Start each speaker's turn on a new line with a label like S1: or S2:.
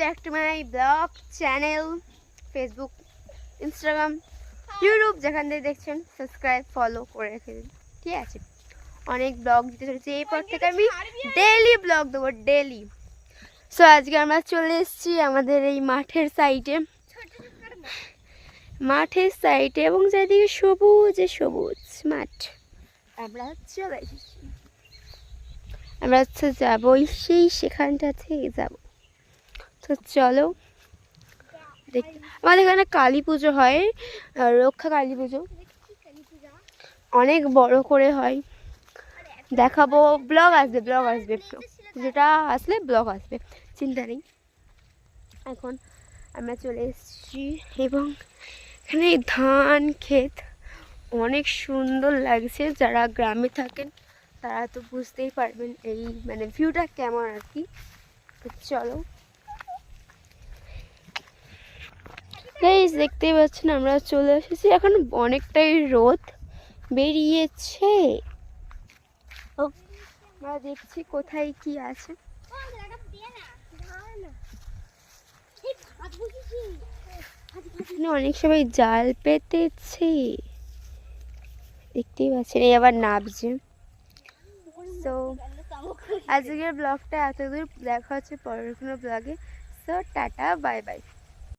S1: Back to my blog channel, Facebook, Instagram, YouTube, যেখান থেকে দেখছেন সাবস্ক্রাইব ফলো করে রেখে দিন। ঠিক আছে, অনেক ব্লগ দিতে চলেছি এরপর থেকে, আমি ডেইলি ব্লগ দেবো, ডেইলি। সো আজকে আমরা চলে এসেছি আমাদের এই মাঠের সাইডে এবং চারিদিকে সবুজে সবুজ মাঠ। আমরা চলে এসেছি, আমরা হচ্ছে যাবো সেখানটা থেকে যাবো। তো চলো দেখ, আমাদের এখানে কালী পুজো হয়, রক্ষা কালী পুজো অনেক বড় করে হয়, দেখাবো। ব্লগ আসবে যেটা আসলে ব্লগ আসবে, চিন্তা নেই। এখন আমরা চলে এসেছি এবং এখানে ধান ক্ষেত অনেক সুন্দর লাগছে। যারা গ্রামে থাকেন তারা তো বুঝতেই পারবেন এই মানে ভিউটা কেমন আর কি। তো চলো গাইস, দেখতেই পাচ্ছেন আমরা চলে এসেছি। এখন অনেকটাই রোদ বেরিয়েছে, আমরা দেখছি কোথায় কি আছে। অনেক সবাই জাল পেতেছে, দেখতেই পাচ্ছেন, এই আবার নাবছে। সো আজকের ব্লগটা এতদূর, দেখা হচ্ছে পরের কোনো ব্লগে। So tata, bye bye.